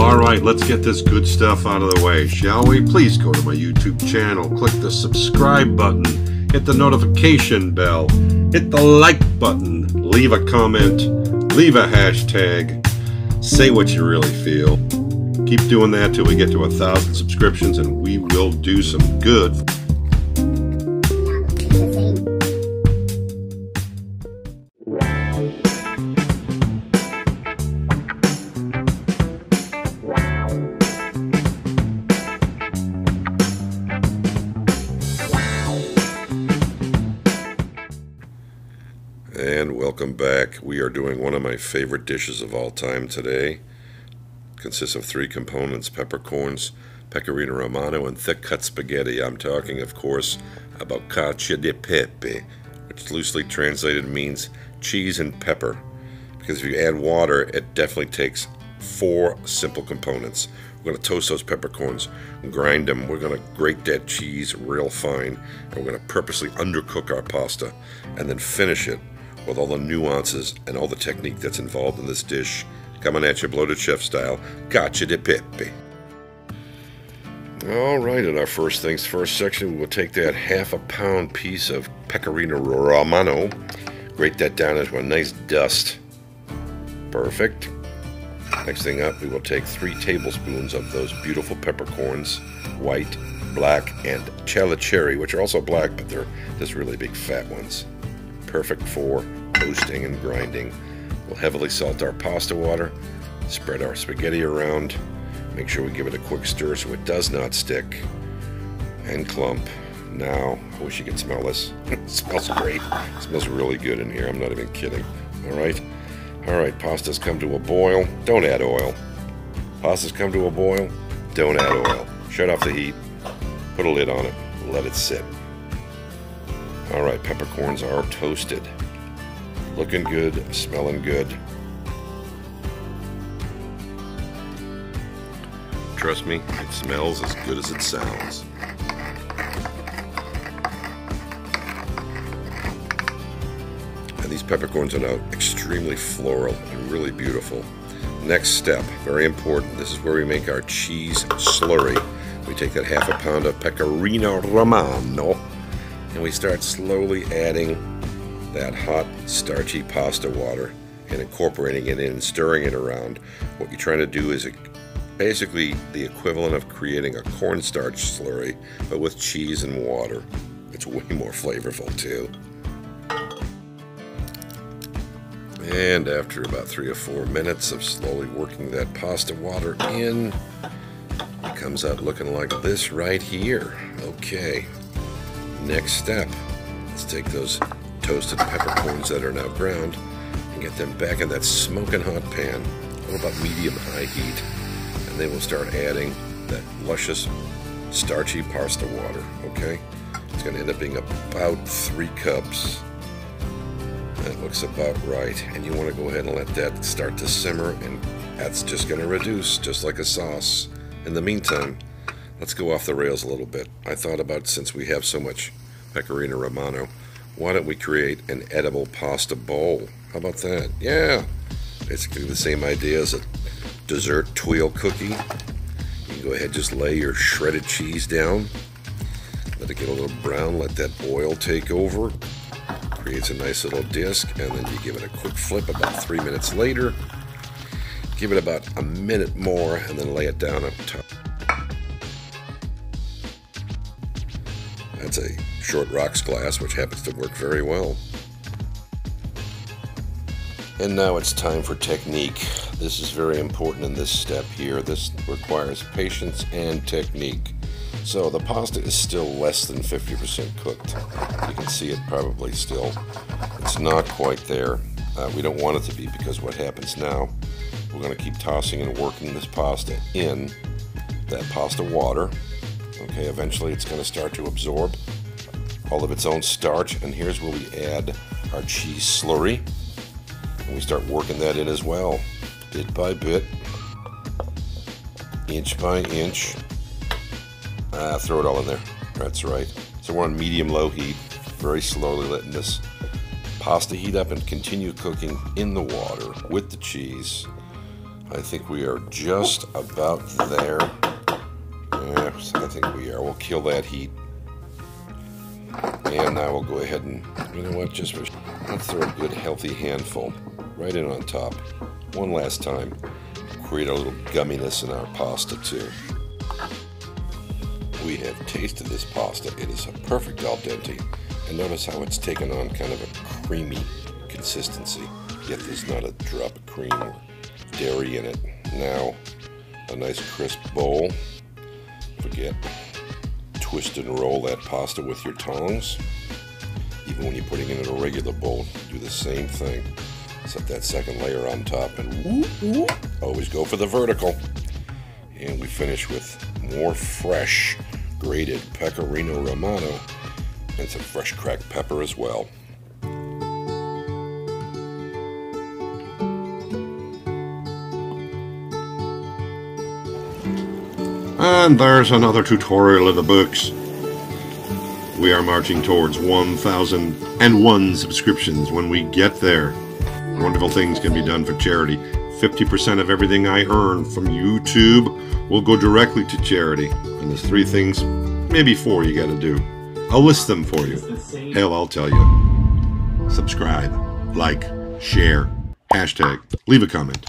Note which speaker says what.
Speaker 1: Alright, let's get this good stuff out of the way, shall we? Please go to my YouTube channel, click the subscribe button, hit the notification bell, hit the like button, leave a comment, leave a hashtag, say what you really feel. Keep doing that till we get to 1,000 subscriptions and we will do some good. And welcome back. We are doing one of my favorite dishes of all time today. It consists of 3 components: peppercorns, pecorino romano, and thick cut spaghetti. I'm talking, of course, about cacio di pepe, which loosely translated means cheese and pepper. Because if you add water, it definitely takes 4 simple components. We're going to toast those peppercorns, grind them. We're going to grate that cheese real fine, and we're going to purposely undercook our pasta, and then finish it with all the nuances and all the technique that's involved in this dish. Coming at you bloated chef style, cacio di pepe. Alright, in our first things first section, we will take that ½ pound piece of pecorino romano, grate that down into a nice dust. Perfect. Next thing up, we will take 3 tablespoons of those beautiful peppercorns, white, black, and cherry, which are also black, but they're just really big fat ones. Perfect for toasting and grinding. We'll heavily salt our pasta water, spread our spaghetti around, make sure we give it a quick stir so it does not stick and clump. Now, I wish you could smell this. It smells great. It smells really good in here. I'm not even kidding. Alright, pasta's come to a boil. Don't add oil. Pasta's come to a boil. Don't add oil. Shut off the heat. Put a lid on it. Let it sit. Alright, peppercorns are toasted. Looking good, smelling good. Trust me, it smells as good as it sounds. And these peppercorns are now extremely floral and really beautiful. Next step, very important, this is where we make our cheese slurry. We take that ½ pound of pecorino romano, and we start slowly adding that hot, starchy pasta water and incorporating it in and stirring it around. What you're trying to do is basically the equivalent of creating a cornstarch slurry, but with cheese and water. It's way more flavorful too. And after about 3 or 4 minutes of slowly working that pasta water in, it comes out looking like this right here. Okay. Next step, let's take those toasted peppercorns that are now ground and get them back in that smoking hot pan, about medium-high heat, and then we'll start adding that luscious, starchy pasta water, okay? It's going to end up being about 3 cups. That looks about right, and you want to go ahead and let that start to simmer, and that's just going to reduce, just like a sauce. In the meantime, let's go off the rails a little bit. I thought about, since we have so much pecorino romano, why don't we create an edible pasta bowl? How about that? Yeah! Basically the same idea as a dessert tuile cookie. You can go ahead and just lay your shredded cheese down. Let it get a little brown, let that oil take over. Creates a nice little disc, and then you give it a quick flip about 3 minutes later. Give it about a minute more, and then lay it down up top. That's a short rocks glass, which happens to work very well. And now it's time for technique. This is very important in this step here. This requires patience and technique. So the pasta is still less than 50% cooked. You can see it probably still. It's not quite there. We don't want it to be, because what happens now, we're going to keep tossing and working this pasta in that pasta water. Okay, eventually it's going to start to absorb all of its own starch, and here's where we add our cheese slurry, and we start working that in as well, bit by bit, inch by inch. Throw it all in there. That's right. So we're on medium-low heat, very slowly letting this pasta heat up and continue cooking in the water with the cheese. I think we are just about there. Yes, I think we are. We'll kill that heat. And now we'll go ahead and, you know what, let's throw a good healthy handful right in on top. One last time. Create a little gumminess in our pasta too. We have tasted this pasta. It is a perfect al dente. And notice how it's taken on kind of a creamy consistency. Yet there's not a drop of cream or dairy in it. Now, a nice crisp bowl. Forget, twist and roll that pasta with your tongs. Even when you're putting it in a regular bowl, do the same thing. Set that second layer on top and whoop, whoop. Always go for the vertical. And we finish with more fresh grated pecorino romano and some fresh cracked pepper as well.
Speaker 2: And there's another tutorial in the books. We are marching towards 1,001 subscriptions. When we get there, wonderful things can be done for charity. 50% of everything I earn from YouTube will go directly to charity. And there's 3 things, maybe 4 you gotta do. I'll list them for you. Hell, I'll tell you. Subscribe, like, share, hashtag, leave a comment.